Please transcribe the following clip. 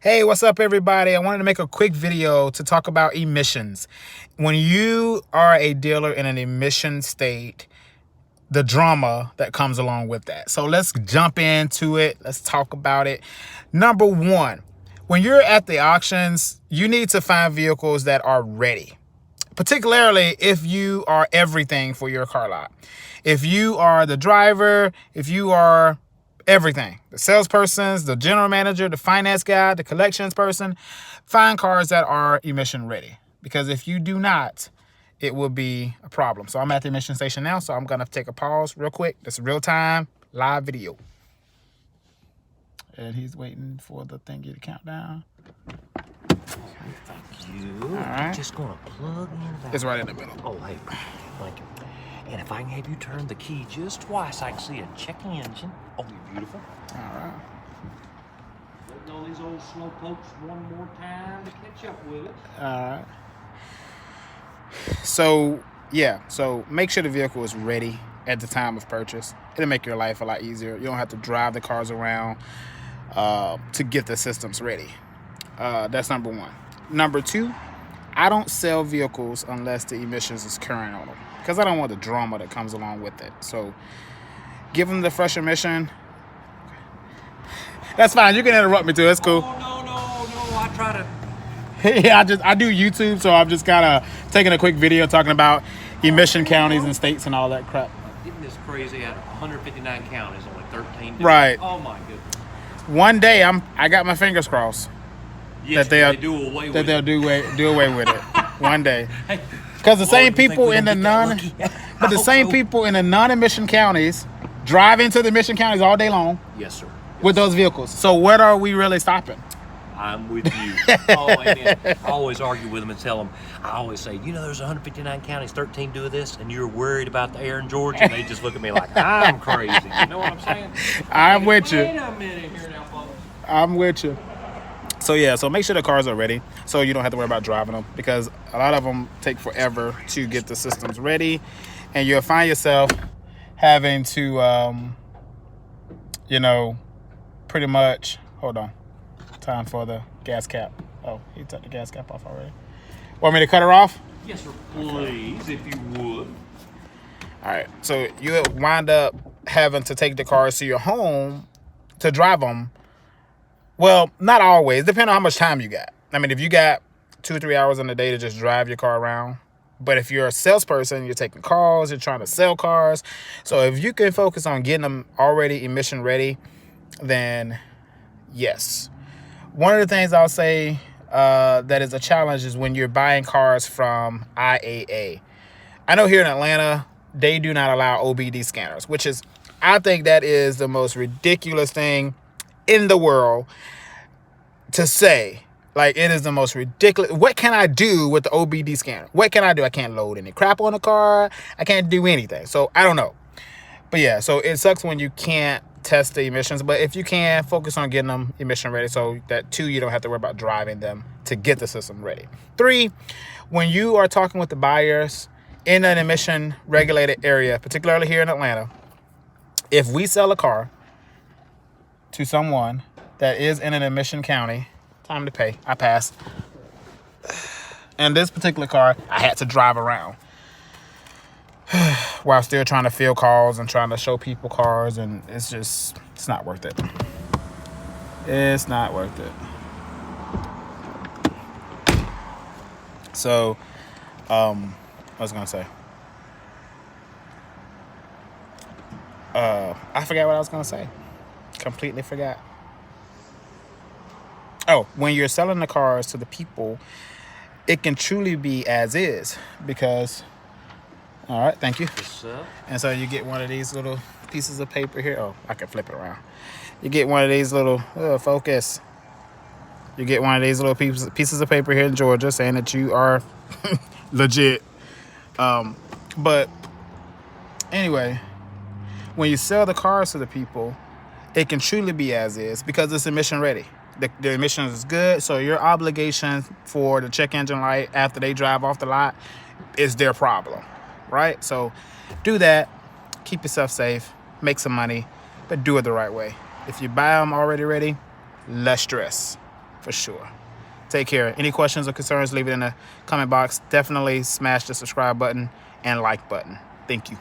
Hey, what's up, everybody? I wanted to make a quick video to talk about emissions. When you are a dealer in an emission state, the drama that comes along with that. So let's jump into it. Let's talk about it. Number one, when you're at the auctions, you need to find vehicles that are ready, particularly if you are everything for your car lot. If you are the driver, if you are everything, the salespersons, the general manager, the finance guy, the collections person, find cars that are emission ready. Because if you do not, it will be a problem. So I'm at the emission station now, so I'm gonna take a pause real quick. This is real time, live video. And he's waiting for the thingy to count down. Thank you. All right. Just gonna plug in that. It's right in the middle. Oh, hey, thank you. And if I can have you turn the key just twice, I can see a check engine. Oh, you're beautiful. All right. Letting all these old slow pokes one more time to catch up with us. All right. So, yeah. So make sure the vehicle is ready at the time of purchase. It'll make your life a lot easier. You don't have to drive the cars around to get the systems ready. That's number one. Number two, I don't sell vehicles unless the emissions is current on them, because I don't want the drama that comes along with it. So give them the fresh emission. That's fine. You can interrupt me too. That's cool. Oh, no. I try to. Yeah, I do YouTube, so I'm just kind of taking a quick video talking about emission counties and states and all that crap. Isn't this crazy? Out of 159 counties, only 13 different. Right. Oh my goodness. One day I got my fingers crossed. Yes, that they do away with that they'll it. do away with it one day. Because the same people in the people in the non-emission counties drive into the emission counties all day long. Yes, sir. With those vehicles. So what are we really stopping? I'm with you. I always argue with them and tell them, I always say, there's 159 counties, 13 do this, and you're worried about the air in Georgia, and they just look at me like, I'm crazy. You know what I'm saying? I'm with you. Wait a minute here now, folks. I'm with you. So yeah, so make sure the cars are ready so you don't have to worry about driving them, because a lot of them take forever to get the systems ready, and you'll find yourself having to, pretty much, hold on, time for the gas cap. Oh, he took the gas cap off already. Want me to cut her off? Yes, sir, please, if you would. All right, so you wind up having to take the cars to your home to drive them. Well, not always. Depending on how much time you got. I mean, if you got 2 or 3 hours in the day to just drive your car around. But if you're a salesperson, you're taking calls, you're trying to sell cars. So if you can focus on getting them already emission ready, then yes. One of the things I'll say that is a challenge is when you're buying cars from IAA. I know here in Atlanta, they do not allow OBD scanners, which is, I think that is the most ridiculous thing in the world to say. Like, it is the most ridiculous. What can I do with the OBD scanner? What can I do? I can't load any crap on the car. I can't do anything. So I don't know. But yeah, so it sucks when you can't test the emissions. But if you can, focus on getting them emission ready, so that 2, you don't have to worry about driving them to get the system ready. 3, when you are talking with the buyers in an emission regulated area, particularly here in Atlanta, if we sell a car to someone that is in an emission county, time to pay, I passed. And this particular car, I had to drive around while still trying to field calls and trying to show people cars, and it's not worth it. It's not worth it. So, I was gonna say, I forgot what I was gonna say. Completely forgot. Oh, when you're selling the cars to the people, it can truly be as is, because, all right, thank you. Yes, sir. And so you get one of these little pieces of paper here. Oh, I can flip it around. You get one of these little, focus. You get one of these little pieces of paper here in Georgia saying that you are legit. But anyway, when you sell the cars to the people, it can truly be as is, because it's emission ready. The emissions is good, so your obligation for the check engine light after they drive off the lot is their problem, right? So do that, keep yourself safe, make some money, but do it the right way. If you buy them already ready, less stress. for sure. Take care. Any questions or concerns, leave it in the comment box. Definitely smash the subscribe button and like button. Thank you.